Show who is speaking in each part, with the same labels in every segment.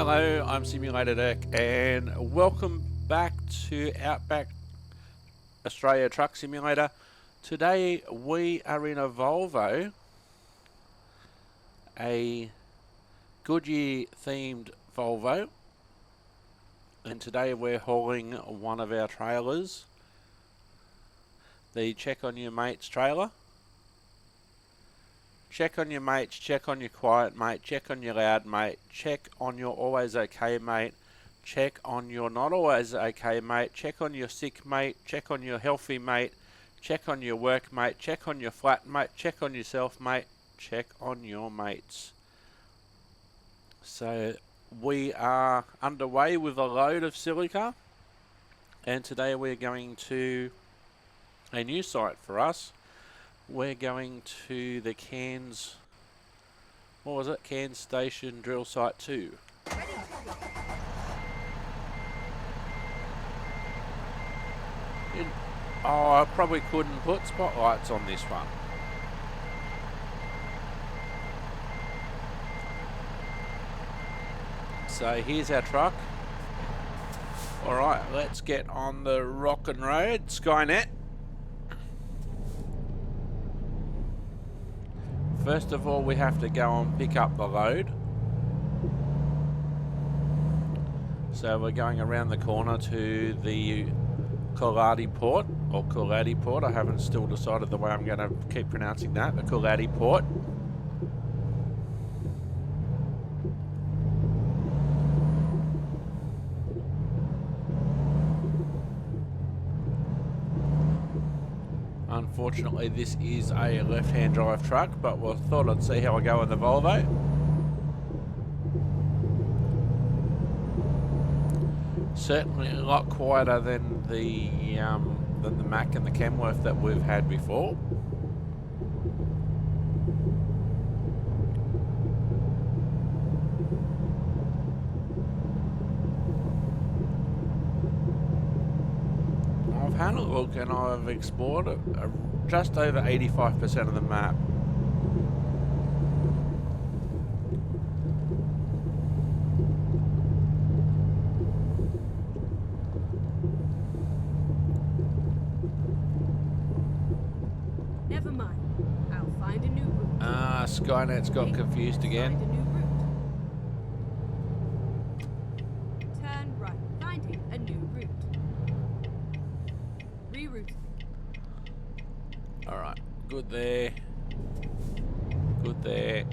Speaker 1: Hello, I'm Simulator Deck and welcome back to Outback Australia Truck Simulator. Today we are in a Volvo, a Goodyear themed Volvo, and today we're hauling one of our trailers, the Check on Your Mates trailer. Check on your mates, check on your quiet mate, check on your loud mate, check on your always okay mate, check on your not always okay mate, check on your sick mate, check on your healthy mate, check on your work mate, check on your flat mate, check on yourself mate, check on your mates. So we are underway with a load of silica, and today we're going to a new site for us. We're going to the Cairns, what was it? Cairns Station Drill Site 2. I probably couldn't put spotlights on this one. So here's our truck. Alright, let's get on the rockin' road, Skynet. First of all, we have to go and pick up the load. So we're going around the corner to the Cooladi Port, or Cooladi Port. I haven't still decided the way I'm going to keep pronouncing that, the Cooladi Port. Unfortunately, this is a left-hand drive truck, but we thought I'd see how I go in the Volvo. Certainly a lot quieter than the Mack and the Kenworth that we've had before. I've had a look and I've explored just over 85% of the map.
Speaker 2: Never mind. I'll find a new route.
Speaker 1: Skynet's got confused again.
Speaker 2: Find a new route. Turn right. Finding a new route. Rerouting.
Speaker 1: Alright, good there. Good there.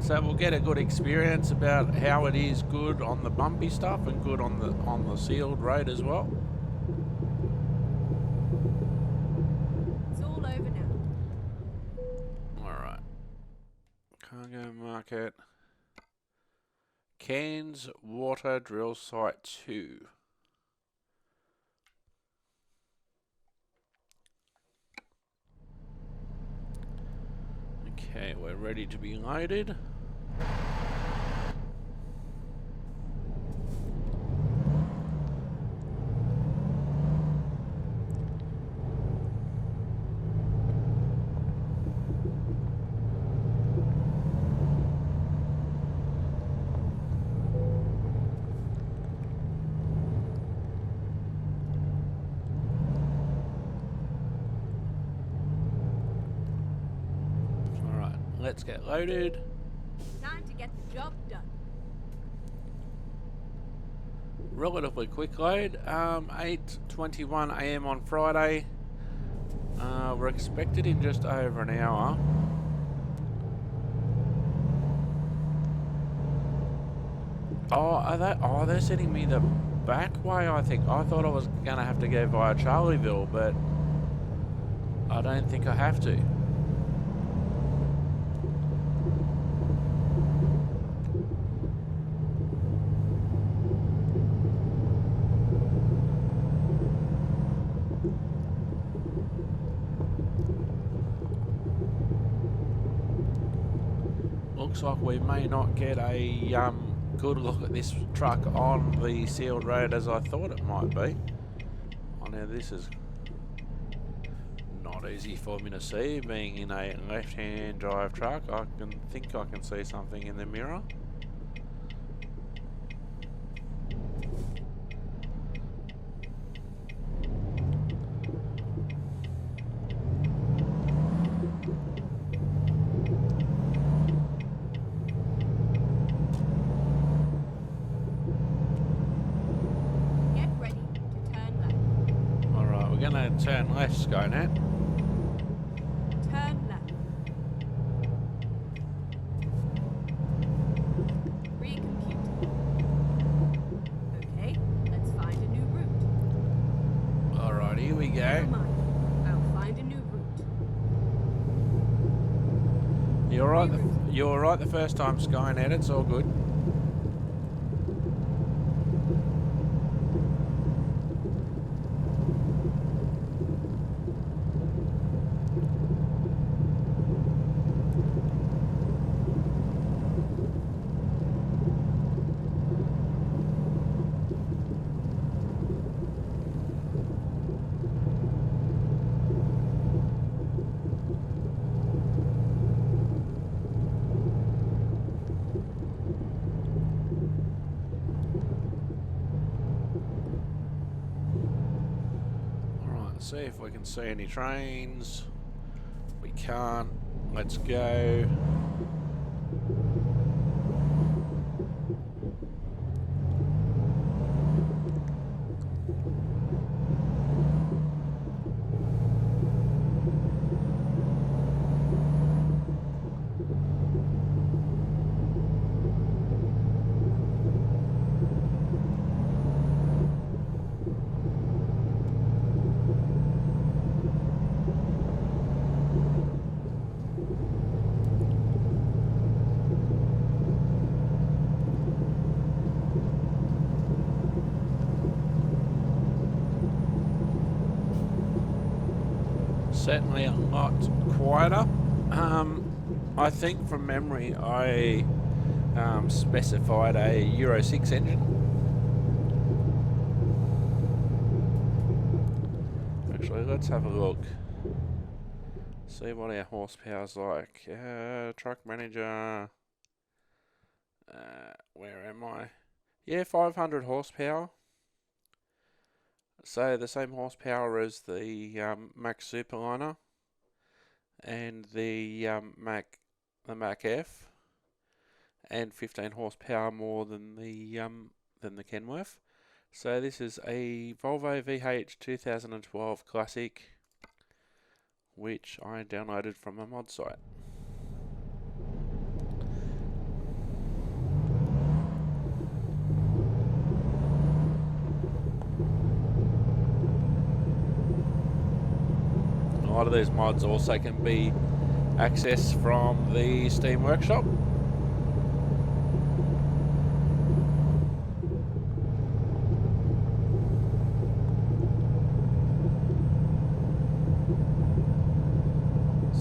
Speaker 1: So we'll get a good experience about how it is good on the bumpy stuff and good on the sealed road as well.
Speaker 2: It's all over now.
Speaker 1: Alright. Cargo market. Cairns Water Drill Site 2. Okay, we're ready to be loaded. Let's get loaded.
Speaker 2: Time to get the job done.
Speaker 1: Relatively quick load. 8:21 AM on Friday. We're expected in just over an hour. Oh, they're sending me the back way, I think. I thought I was going to have to go via Charlieville, but I don't think I have to. looks like we may not get a good look at this truck on the sealed road as I thought it might be. Oh, now this is not easy for me to see, being in a left-hand drive truck. I can see something in the mirror.
Speaker 2: Get ready to turn left.
Speaker 1: Alright, we're going to turn left, Skynet.
Speaker 2: Turn left. Recomputing. Okay, let's find a new route.
Speaker 1: Alright, here we
Speaker 2: Never
Speaker 1: go.
Speaker 2: mind. I'll find a new route.
Speaker 1: You're all right the first time, Skynet. It's all good. See if we can see any trains. We can't. Let's go. Certainly a lot quieter. I think from memory I specified a Euro 6 engine. Actually, let's have a look. See what our horsepower's like. Truck manager. Where am I? Yeah, 500 horsepower. So the same horsepower as the Mack Superliner and the Mack F, and 15 horsepower more than the Kenworth. So this is a Volvo VH 2012 Classic, which I downloaded from a mod site. A lot of these mods also can be accessed from the Steam Workshop.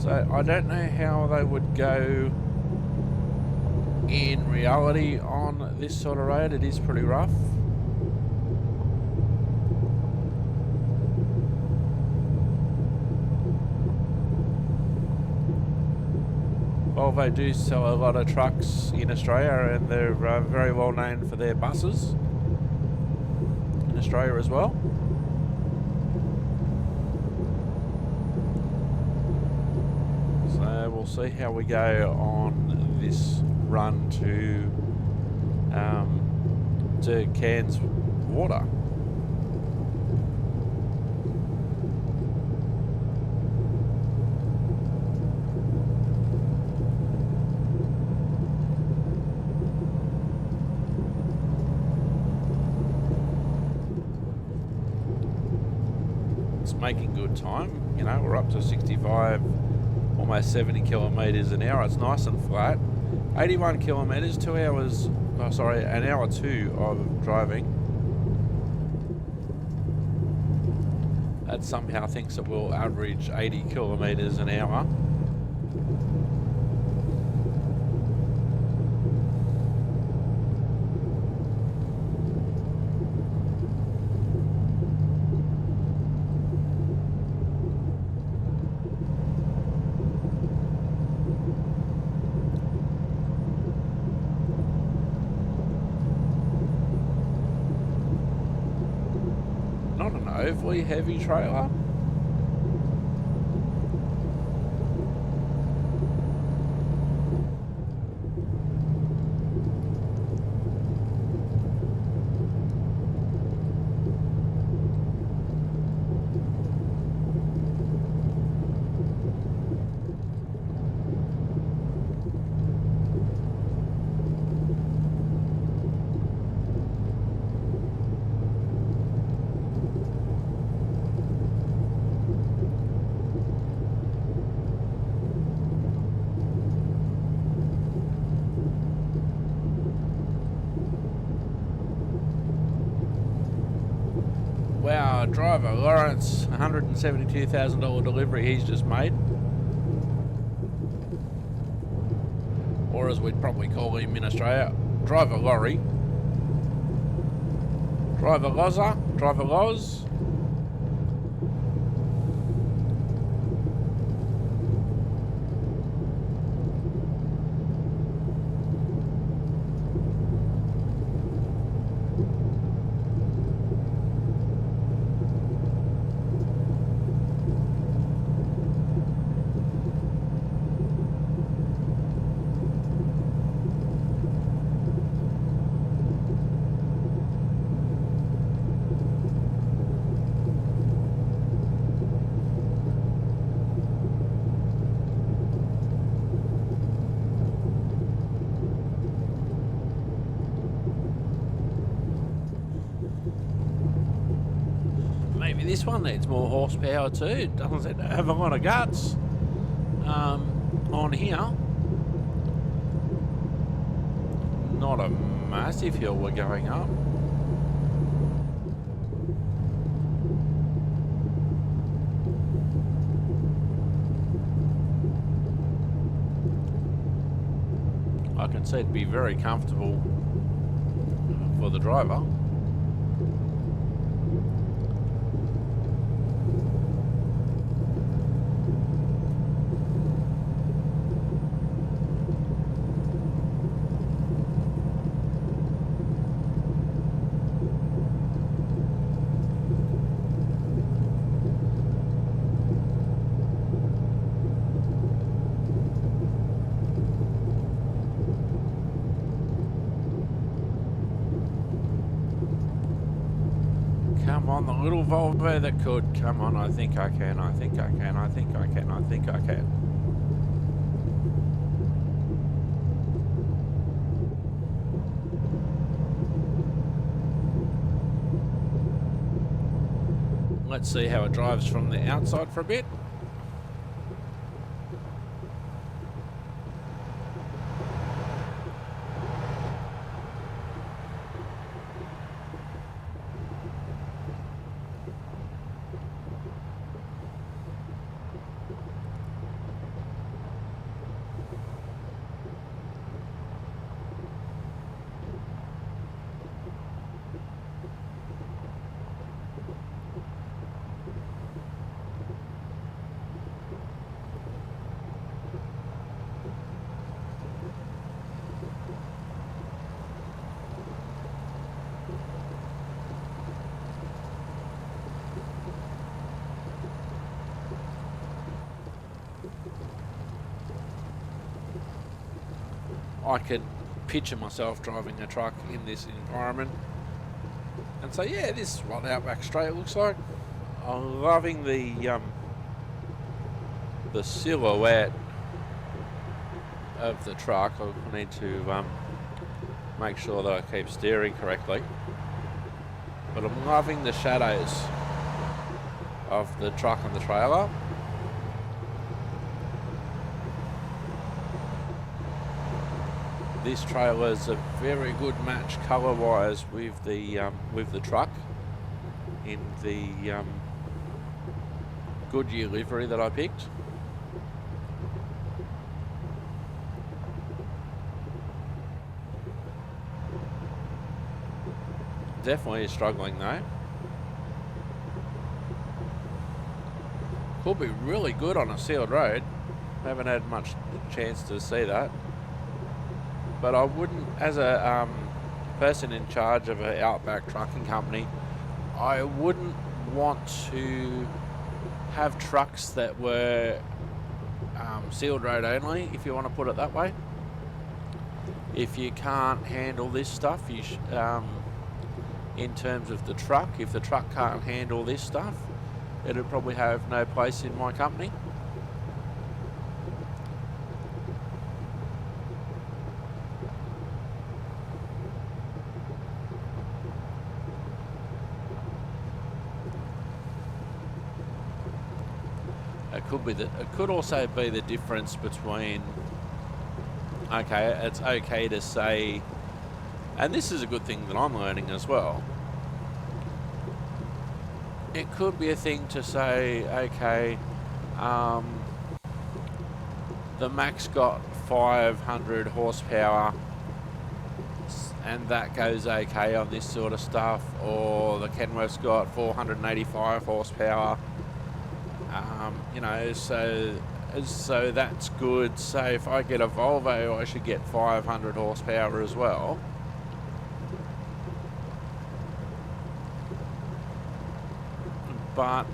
Speaker 1: So I don't know how they would go in reality on this sort of road. It is pretty rough. Volvo do sell a lot of trucks in Australia, and they're very well known for their buses in Australia as well. So we'll see how we go on this run to Cairns Water. Making good time, you know, we're up to 65, almost 70 kilometres an hour. It's nice and flat. 81 kilometres, 2 hours, oh sorry, an hour 2 of driving. That somehow thinks it will average 80 kilometres an hour. relatively heavy trailer. Wow, driver Lawrence, $172,000 delivery he's just made. Or as we'd probably call him in Australia, driver lorry. Driver Loza, driver Loz. Maybe this one needs more horsepower too. It doesn't seem to have a lot of guts on here. Not a massive hill we're going up. I can see it'd be very comfortable for the driver. Come on, the little Volvo that could. Come on, I think I can, I think I can, I think I can, I think I can. Let's see how it drives from the outside for a bit. I could picture myself driving a truck in this environment and say, yeah, this is what Outback Australia looks like. I'm loving the silhouette of the truck. I need to make sure that I keep steering correctly. But I'm loving the shadows of the truck and the trailer. This trailer is a very good match colour-wise with the truck in the Goodyear livery that I picked. Definitely struggling though. Could be really good on a sealed road. Haven't had much chance to see that. But I wouldn't, as a person in charge of an Outback trucking company, I wouldn't want to have trucks that were sealed road only, if you want to put it that way. If you can't handle this stuff, you in terms of the truck, if the truck can't handle this stuff, it'll probably have no place in my company. It could also be the difference between, okay, it's okay to say, and this is a good thing that I'm learning as well. It could be a thing to say, okay, the Mac's got 500 horsepower and that goes okay on this sort of stuff, or the Kenworth's got 485 horsepower. You know, so that's good. So if I get a Volvo, I should get 500 horsepower as well. But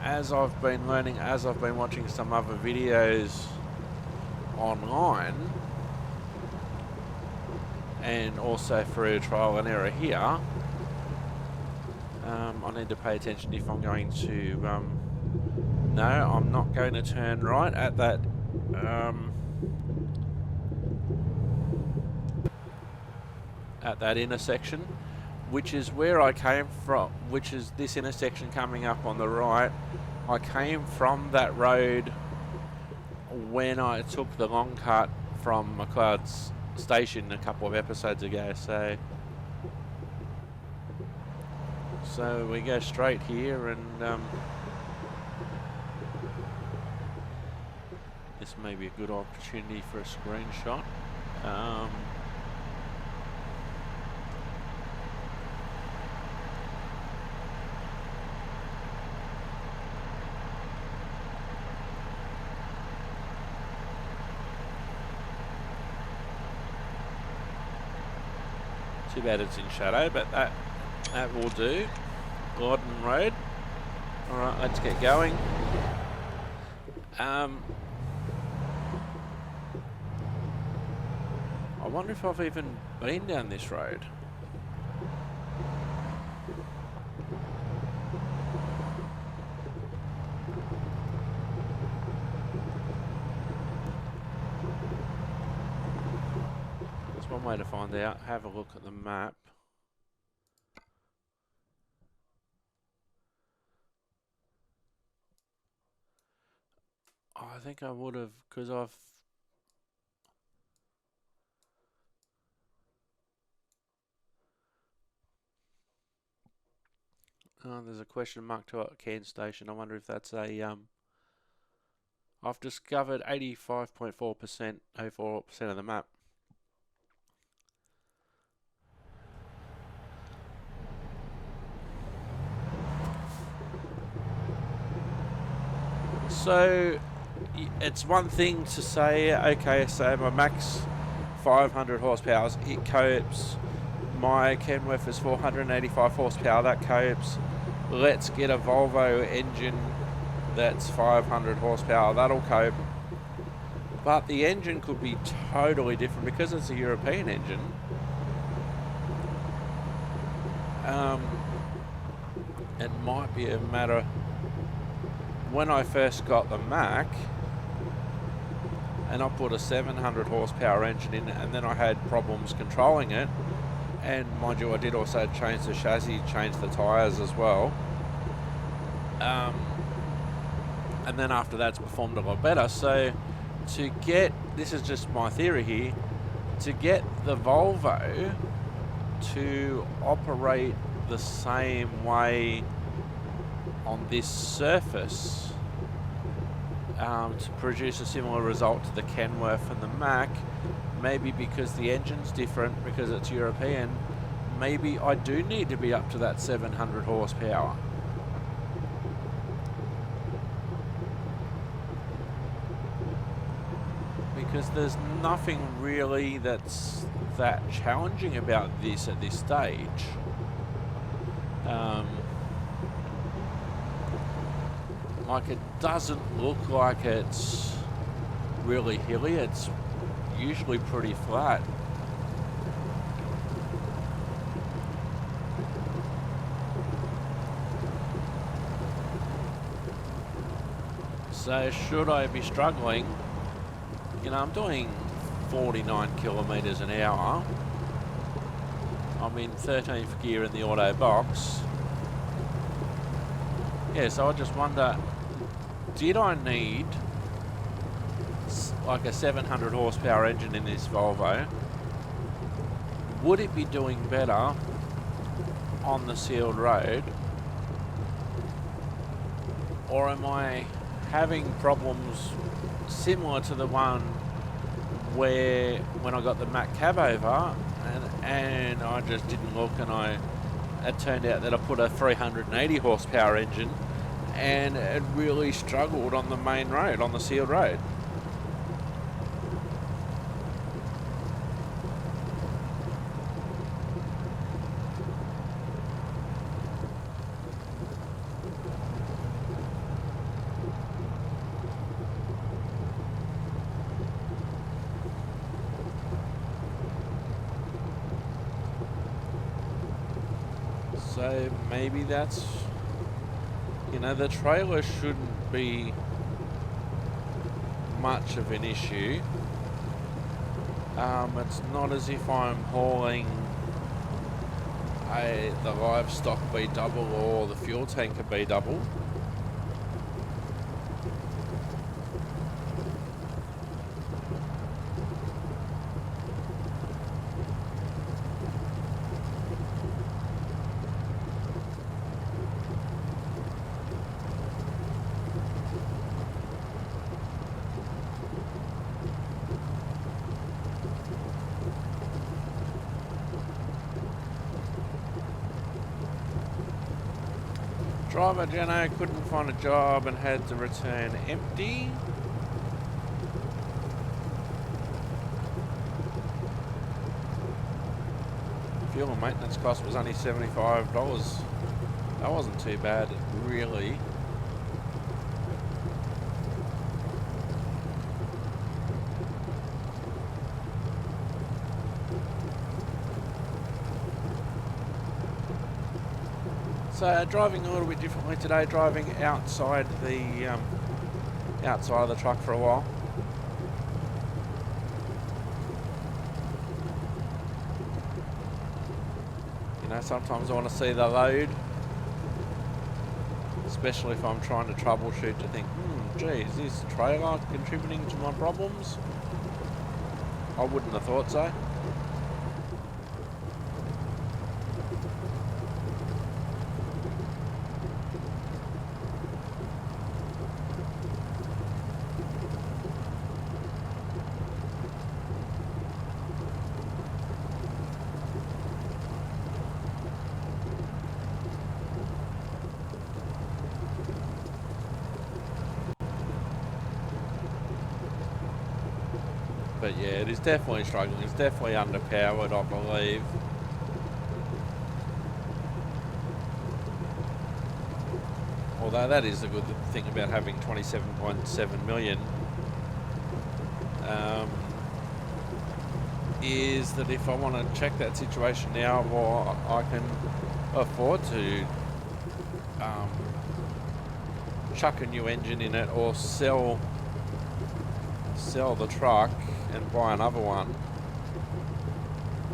Speaker 1: as I've been learning, as I've been watching some other videos online, and also through trial and error here, I need to pay attention if I'm going to... no, I'm not going to turn right at that intersection, which is where I came from, which is this intersection coming up on the right. I came from that road when I took the long cut from McLeod's station a couple of episodes ago, so we go straight here, and this may be a good opportunity for a screenshot. Too bad it's in shadow, but that will do. Gordon Road. Alright, let's get going. I wonder if I've even been down this road. There's one way to find out. Have a look at the map. Oh, I think I would have, because I've... Oh, there's a question mark to a Cairns station. I wonder if that's a... I've discovered 85.4%, 04% of the map. So, it's one thing to say, okay, so my max 500 horsepower, it copes. My Kenworth is 485 horsepower, that copes. Let's get a Volvo engine that's 500 horsepower, that'll cope. But the engine could be totally different because it's a European engine. It might be a matter... When I first got the Mac, and I put a 700 horsepower engine in it, and then I had problems controlling it, and mind you, I did also change the chassis, change the tyres as well, and then after that's performed a lot better. So to get, this is just my theory here, to get the Volvo to operate the same way on this surface, to produce a similar result to the Kenworth and the Mac, maybe because the engine's different, because it's European, maybe I do need to be up to that 700 horsepower. Because there's nothing really that's that challenging about this at this stage. Like, it doesn't look like it's really hilly. It's usually pretty flat. So should I be struggling, you know, I'm doing 49 kilometers an hour. I'm in 13th gear in the auto box. Yeah, so I just wonder, did I need like a 700 horsepower engine in this Volvo? Would it be doing better on the sealed road? Or am I having problems similar to the one where when I got the Mac cab over and I just didn't look, and it turned out that I put a 380 horsepower engine and it really struggled on the main road, on the sealed road. So maybe that's, you know, the trailer shouldn't be much of an issue. It's not as if I'm hauling the livestock B double or the fuel tanker B double. Driver Jano couldn't find a job and had to return empty. Fuel and maintenance cost was only $75. That wasn't too bad, really. So driving a little bit differently today, driving outside of the truck for a while. You know, sometimes I want to see the load, especially if I'm trying to troubleshoot, to think, gee, is this trailer contributing to my problems? I wouldn't have thought so. But yeah, it is definitely struggling. It's definitely underpowered, I believe. Although that is the good thing about having 27.7 million, is that if I want to check that situation now, well, I can afford to chuck a new engine in it or sell the truck and buy another one.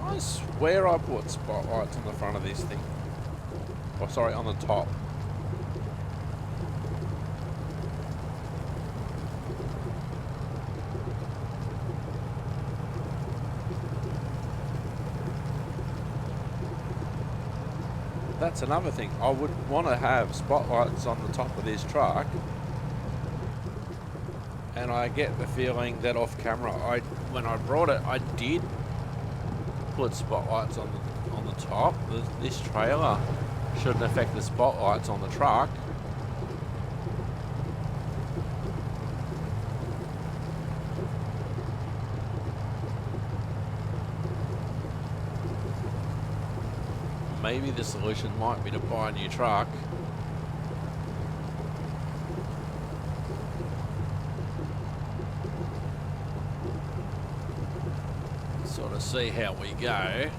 Speaker 1: I swear I put spotlights on the front of this thing. Oh, sorry, on the top. That's another thing. I would want to have spotlights on the top of this truck. And I get the feeling that off camera, when I brought it, I did put spotlights on the top. This trailer shouldn't affect the spotlights on the truck. Maybe the solution might be to buy a new truck sort of see how we go.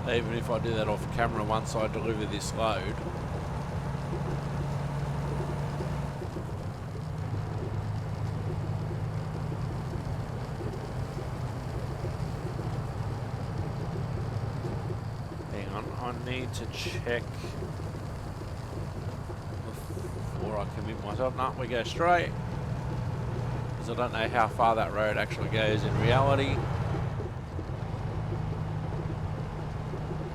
Speaker 1: Even if I do that off camera once I deliver this load. Hang on, I need to check before I commit myself. No, we go straight. Because I don't know how far that road actually goes in reality.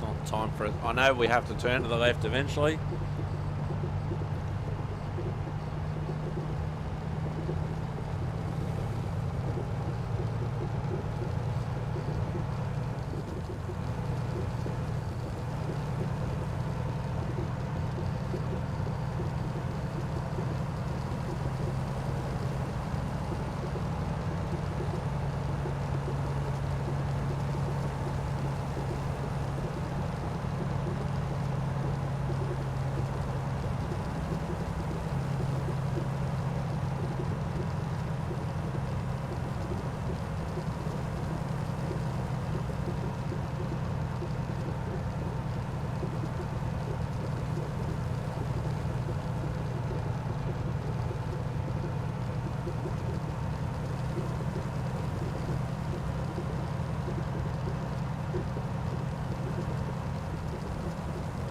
Speaker 1: Not time for it. I know we have to turn to the left eventually.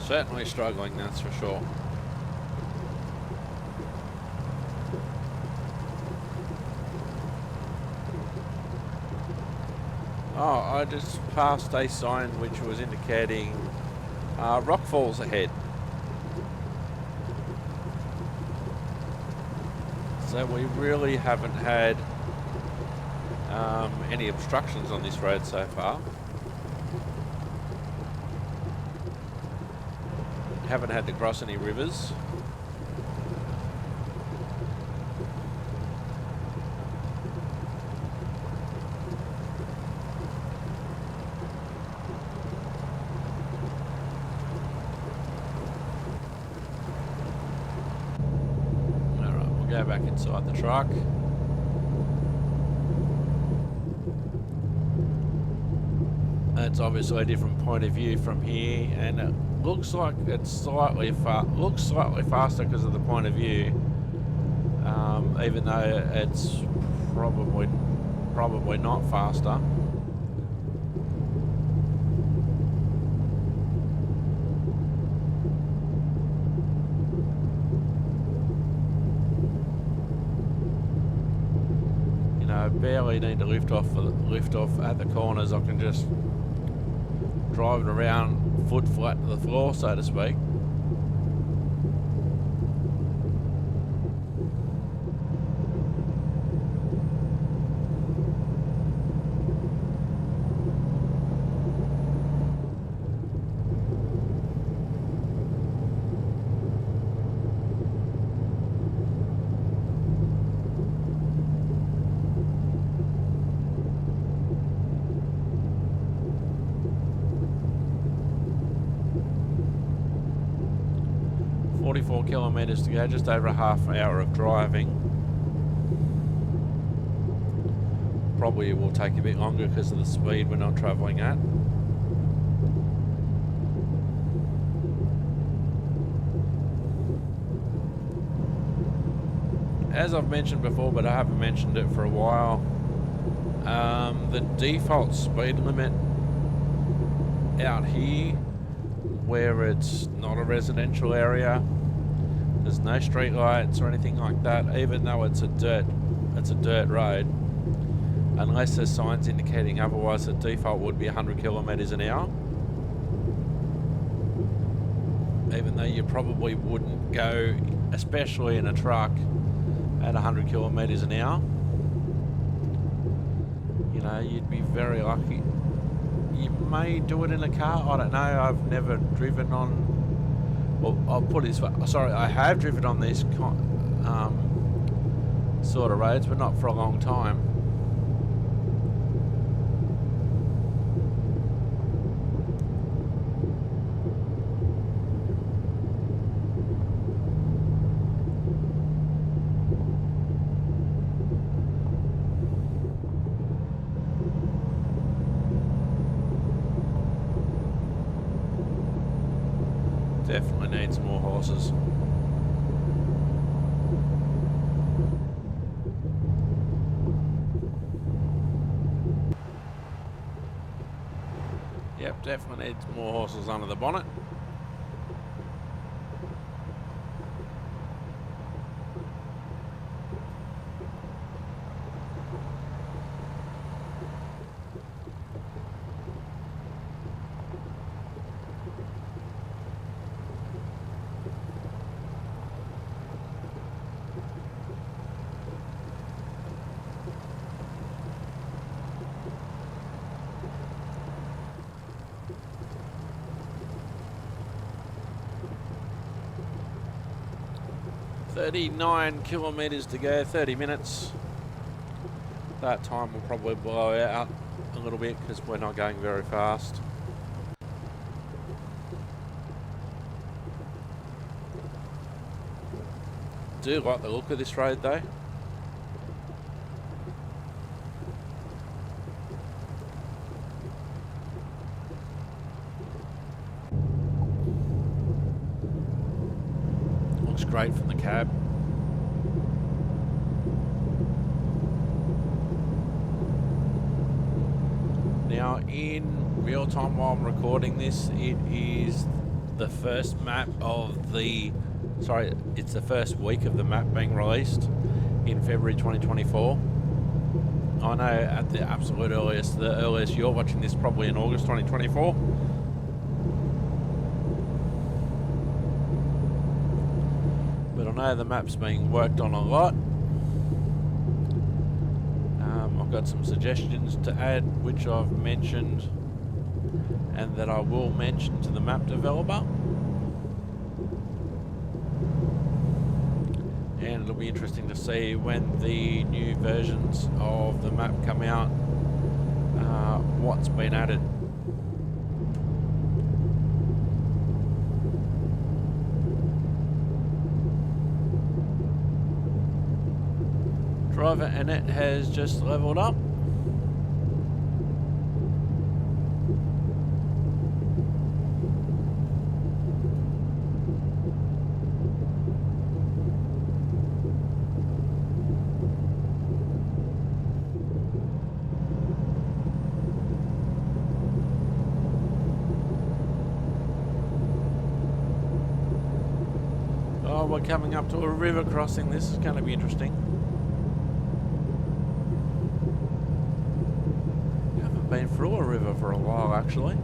Speaker 1: Certainly struggling, that's for sure. Oh, I just passed a sign which was indicating rock falls ahead. So we really haven't had any obstructions on this road so far. Haven't had to cross any rivers. Alright, we'll go back inside the truck. That's obviously a different point of view from here, and it looks like it's slightly faster because of the point of view, even though it's probably not faster. You know, I barely need to lift off at the corners. I can just drive it around foot flat to the floor, so to speak. Kilometres to go, just over a half hour of driving. Probably will take a bit longer because of the speed we're not travelling at. As I've mentioned before, but I haven't mentioned it for a while, the default speed limit out here, where it's not a residential area, there's no street lights or anything like that, even though it's a dirt road, unless there's signs indicating otherwise, the default would be 100 kilometres an hour. Even though you probably wouldn't go, especially in a truck, at 100 kilometres an hour. You know, you'd be very lucky. You may do it in a car, I don't know, I've never driven on, well, I'll put it this way, sorry, I have driven on these sort of roads, but not for a long time. Definitely needs more horses. Yep, definitely needs more horses under the bonnet. "39 kilometres to go, 30 minutes. That time will probably blow out a little bit because we're not going very fast. Do like the look of this road though. Looks great from the cab. Now in real time while I'm recording this, it is the first map of the, sorry, it's the first week of the map being released in February 2024. I know at the absolute earliest, the earliest you're watching this probably in August 2024. But I know the map's being worked on a lot. I've got some suggestions to add, which I've mentioned and that I will mention to the map developer. And it'll be interesting to see when the new versions of the map come out, what's been added. Driver Annette has just leveled up. Oh, we're coming up to a river crossing. This is going to be interesting. Been through a river for a while actually,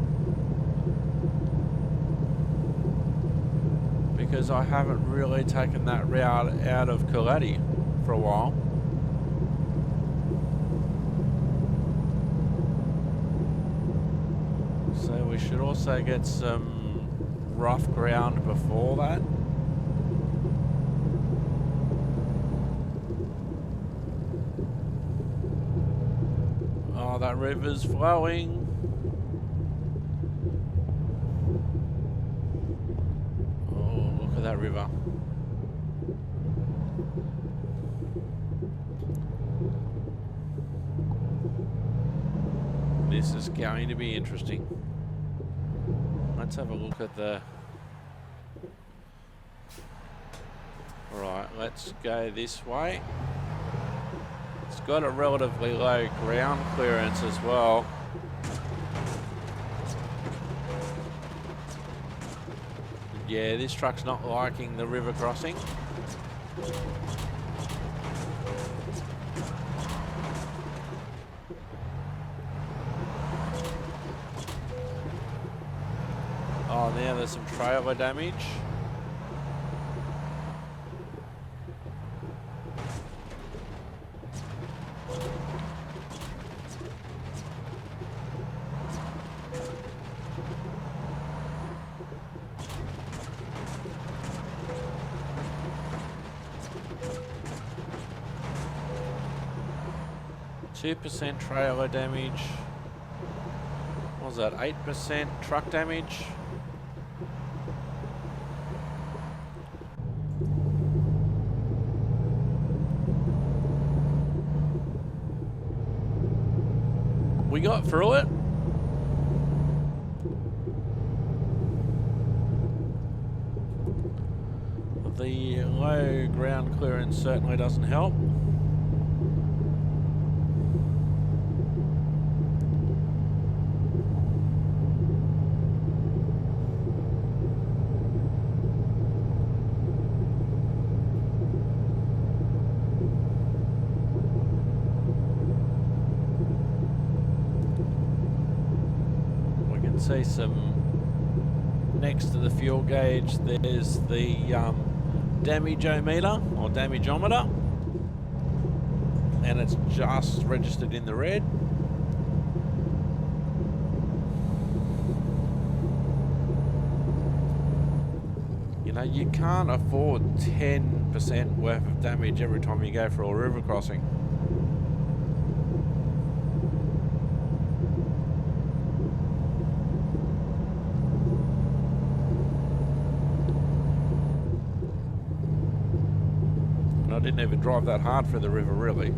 Speaker 1: because I haven't really taken that route out of Coolati for a while. So we should also get some rough ground before that. Oh, that river's flowing. Oh, look at that river. This is going to be interesting. Let's have a look at the... Alright, let's go this way. It's got a relatively low ground clearance as well. Yeah, this truck's not liking the river crossing. Oh, now there's some trailer damage. %, trailer damage. What was that? 8% truck damage. We got through it. The low ground clearance certainly doesn't help. See some next to the fuel gauge, there's the damage-o-meter or damage-ometer, and it's just registered in the red. You know, you can't afford 10% worth of damage every time you go for a river crossing. I didn't even drive that hard for the river, really.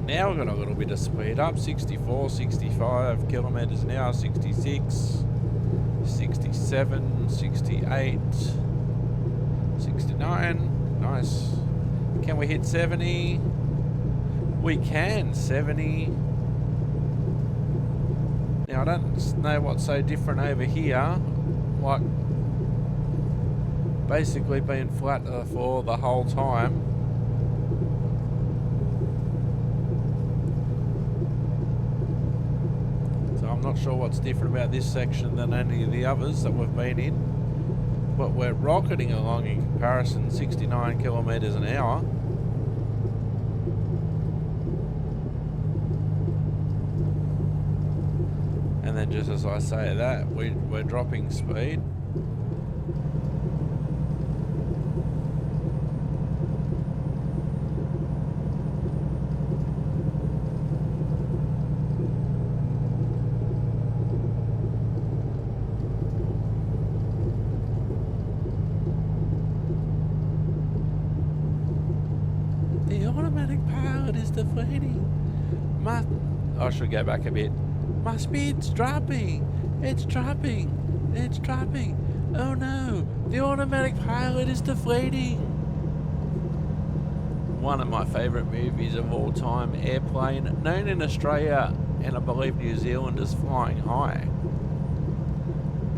Speaker 1: Now we've got a little bit of speed up, 64, 65 kilometres an hour, 66, 67, 68, 69, nice. Can we hit 70? We can, 70. Now I don't know what's so different over here, like basically being flat for the whole time. Not sure what's different about this section than any of the others that we've been in, but we're rocketing along in comparison, 69 kilometres an hour. And then just as I say that, we're dropping speed. I should go back a bit. My speed's dropping. It's dropping. It's dropping. Oh no, the automatic pilot is deflating. One of my favourite movies of all time, Airplane, known in Australia and I believe New Zealand as Flying High.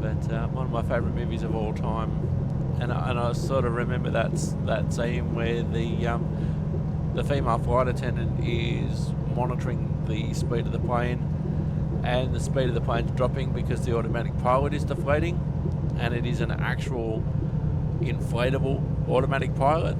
Speaker 1: But one of my favourite movies of all time. and I sort of remember that scene where the female flight attendant is monitoring the speed of the plane, and the speed of the plane's dropping because the automatic pilot is deflating, and it is an actual inflatable automatic pilot.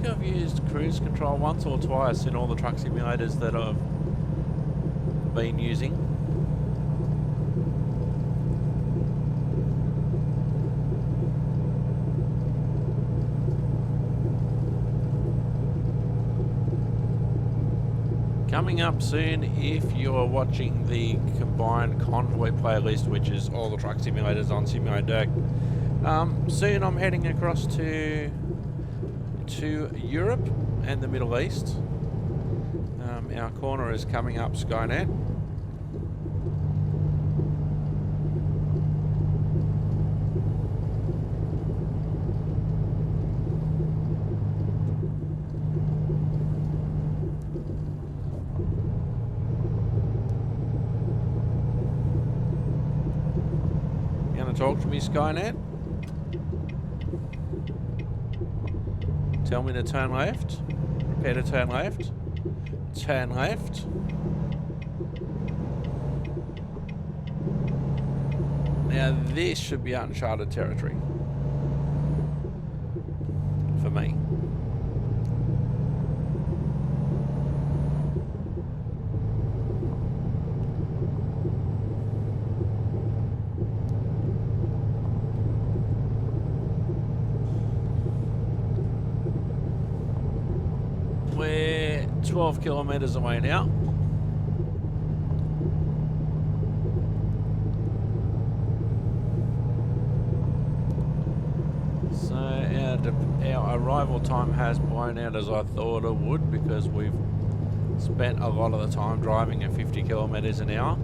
Speaker 1: I've used cruise control once or twice in all the truck simulators that I've been using. Coming up soon, if you're watching the combined convoy playlist, which is all the truck simulators on Simulator Deck, soon I'm heading across to Europe and the Middle East. Our corner is coming up Skynet. You gonna talk to me, Skynet? Tell me to turn left. Prepare to turn left. Turn left. Now this should be uncharted territory for me. We're 12 kilometres away now. So our arrival time has blown out as I thought it would, because we've spent a lot of the time driving at 50 kilometres an hour.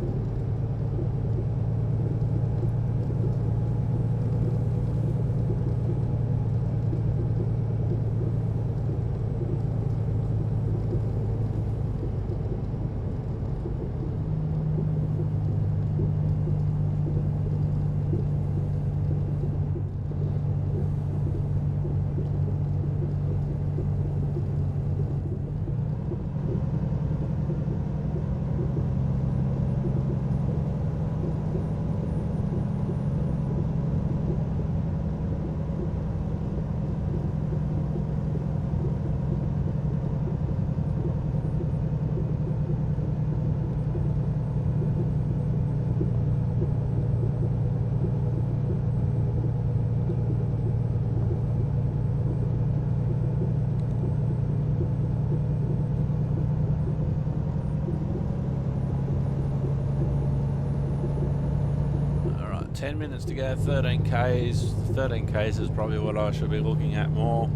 Speaker 1: Alright, 10 minutes to go, 13 Ks. 13 Ks is probably what I should be looking at more.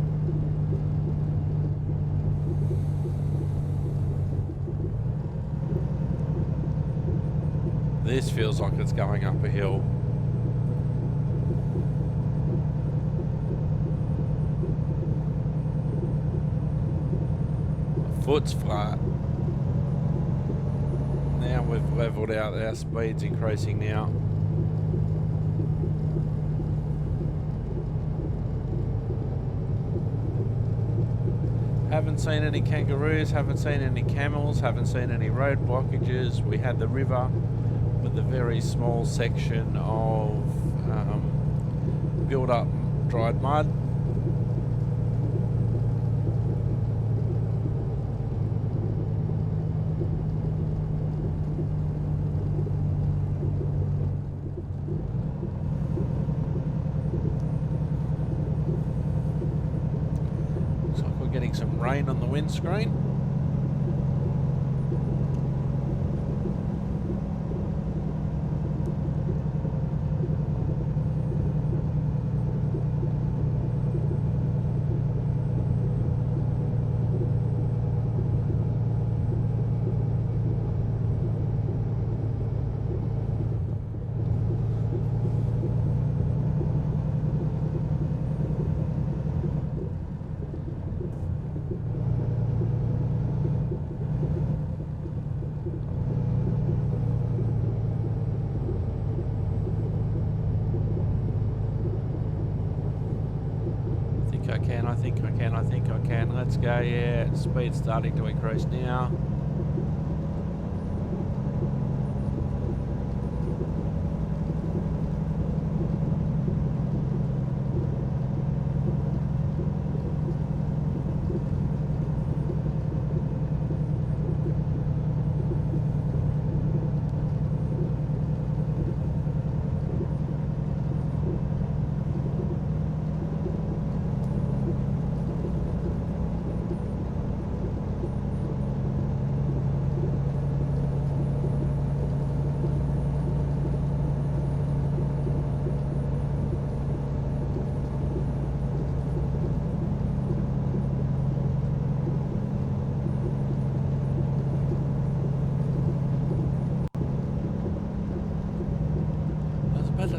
Speaker 1: This feels like it's going up a hill. Foot's flat. Now we've leveled out, our speed's increasing now. Haven't seen any kangaroos, haven't seen any camels, haven't seen any road blockages. We had the river with a very small section of built up dried mud. Looks like we're getting some rain on the windscreen. think I can, I think I can, I think I can. Let's go, yeah. Speed's starting to increase now.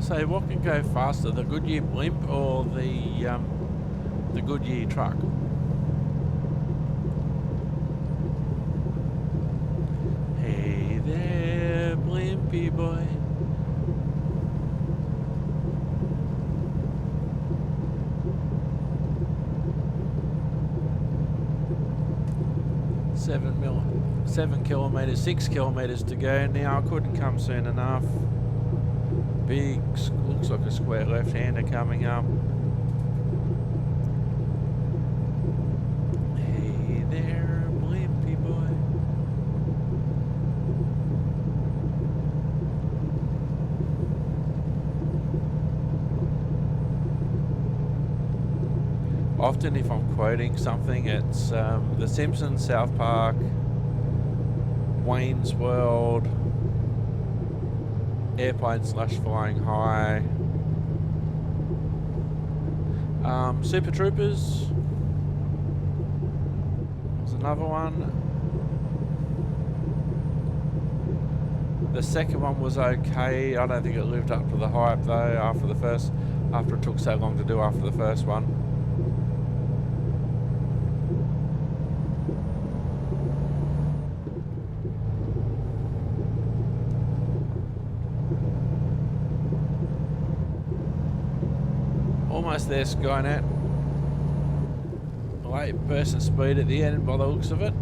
Speaker 1: So what can go faster, the Goodyear blimp or the Goodyear truck? Hey there, blimpy boy. Seven kilometres, 6 kilometres to go now. I couldn't come soon enough. Big, looks like a square left-hander coming up. Hey there, blimpy boy. Often if I'm quoting something, it's The Simpsons, South Park, Wayne's World, Airplane / Flying High, Super Troopers was another one. The second one was okay. I don't think it lived up to the hype though after it took so long to do after the first one. Almost there, Skynet. Late burst of speed at the end by the looks of it.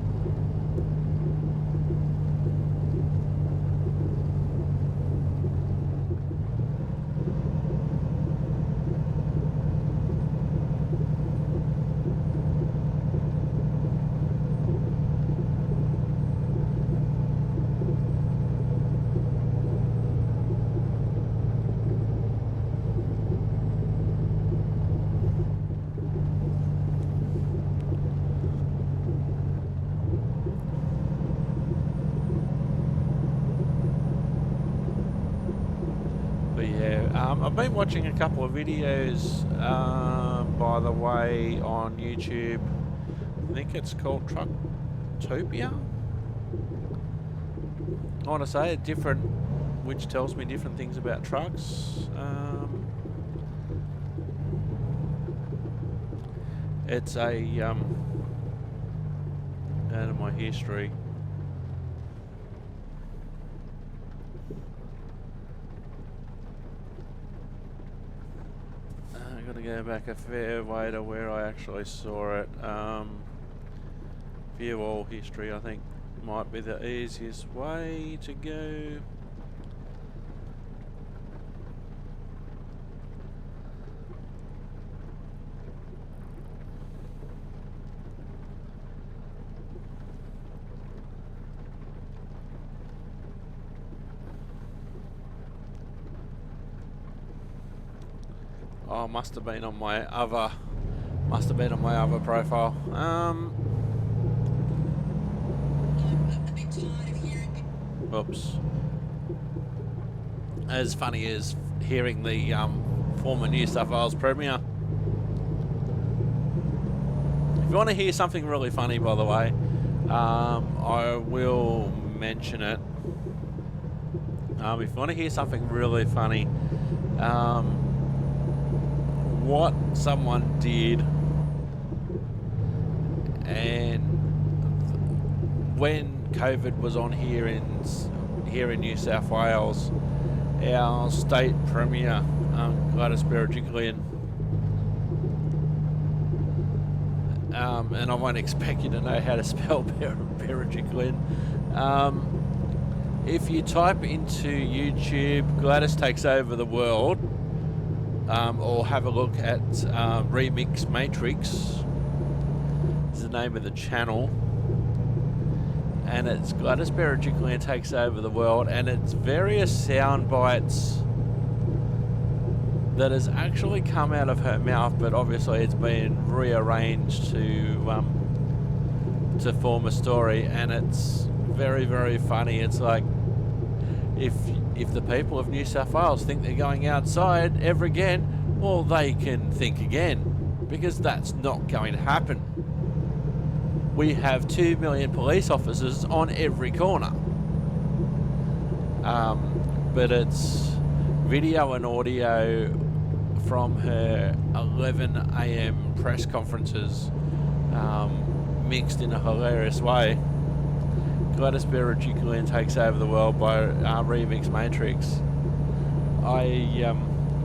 Speaker 1: I've been watching a couple of videos, by the way, on YouTube. I think it's called Trucktopia. I want to say it different, which tells me different things about trucks. It's a out of my history. Got to go back a fair way to where I actually saw it. View all history, I think, might be the easiest way to go. Oh, must have been on my other profile. Oops. As funny as hearing the former New South Wales Premier. If you want to hear something really funny, by the way, I will mention it. If you want to hear something really funny, what someone did, and when COVID was on here in New South Wales, our state premier, Gladys Berejiklian, and I won't expect you to know how to spell Berejiklian. If you type into YouTube Gladys Takes Over the World, or have a look at Remix Matrix, is the name of the channel, and it's Gladys Berejiklian Takes Over the World, and it's various sound bites that has actually come out of her mouth, but obviously it's been rearranged to form a story, and it's very, very funny. It's like, if the people of New South Wales think they're going outside ever again, well, they can think again, because that's not going to happen. We have 2 million police officers on every corner. But it's video and audio from her 11 a.m. press conferences, mixed in a hilarious way. Gladys Berejiklian Takes Over the World by Remix Matrix. I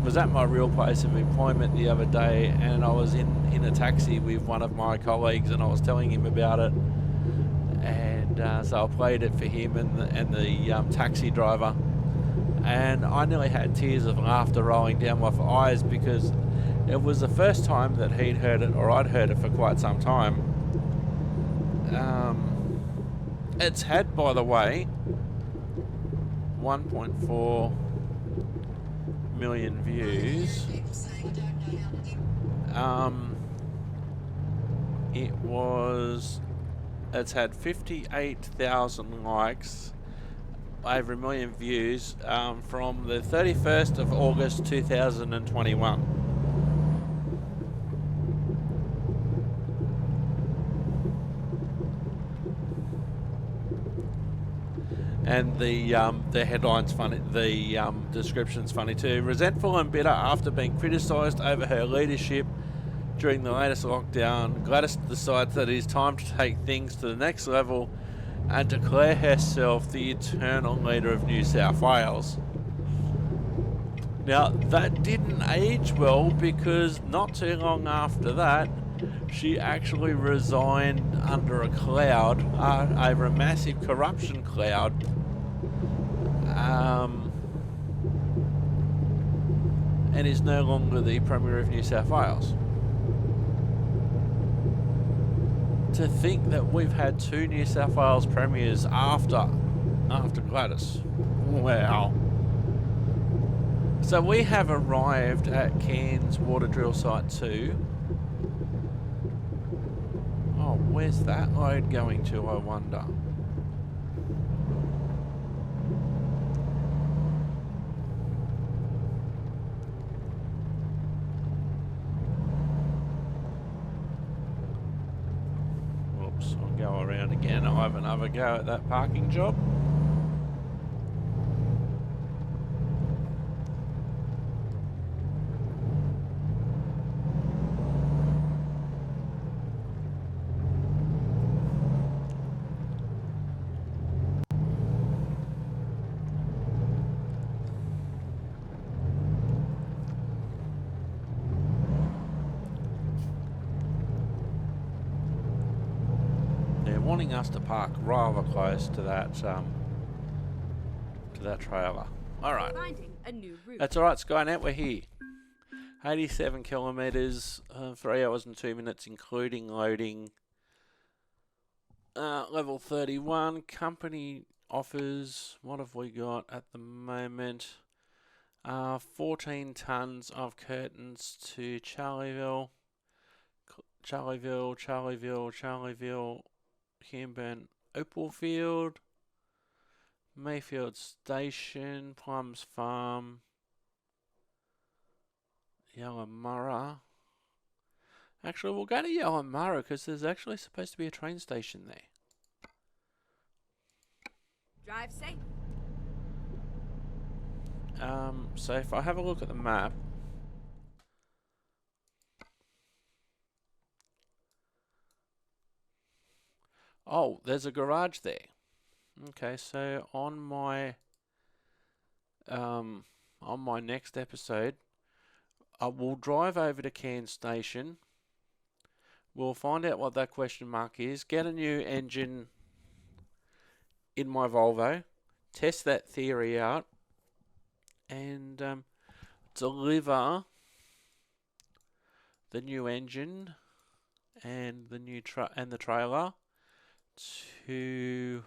Speaker 1: was at my real place of employment the other day, and I was in a taxi with one of my colleagues, and I was telling him about it, and so I played it for him and the taxi driver, and I nearly had tears of laughter rolling down my eyes, because it was the first time that he'd heard it, or I'd heard it for quite some time. It's had, by the way, 1.4 million views. It's had 58,000 likes, over 1 million views, from the 31st of August 2021. And the headline's funny, the description's funny too. Resentful and bitter after being criticised over her leadership during the latest lockdown, Gladys decides that it is time to take things to the next level and declare herself the eternal leader of New South Wales. Now, that didn't age well, because not too long after that, she actually resigned under a cloud, over a massive corruption cloud. And is no longer the Premier of New South Wales. To think that we've had 2 New South Wales Premiers after Gladys. Wow. So we have arrived at Cairns Water Drill Site 2. Oh, where's that load going to, I wonder? Whoops, I'll go around again. I'll have another go at that parking job. Wanting us to park rather close to that trailer. All right,
Speaker 2: Finding a new route.
Speaker 1: that's all right, Skynet. We're here. 87 kilometres, 3 hours and 2 minutes, including loading. Level 31 company offers. What have we got at the moment? 14 tons of curtains to Charlieville, Camburn, Opalfield, Mayfield Station, Plums Farm, Yallamurra. Actually, we'll go to Yallamurra because there's actually supposed to be a train station there.
Speaker 2: Drive safe.
Speaker 1: So if I have a look at the map, oh, there's a garage there. Okay, so on my next episode, I will drive over to Cairns Station. We'll find out what that question mark is. Get a new engine in my Volvo. Test that theory out. And deliver the new engine and the new the trailer to,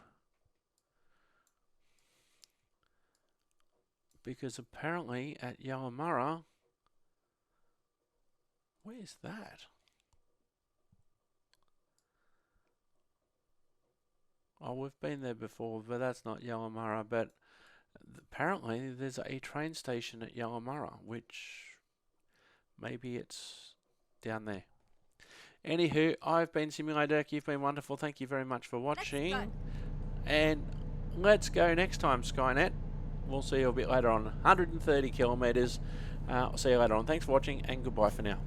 Speaker 1: because apparently at Yallamurra, where's that? Oh, we've been there before, but that's not Yallamurra. But apparently there's a train station at Yallamurra, which maybe it's down there. Anywho, I've been Simulator. You've been wonderful. Thank you very much for watching. And let's go next time, Skynet. We'll see you a bit later on. 130 kilometres. I'll see you later on. Thanks for watching, and goodbye for now.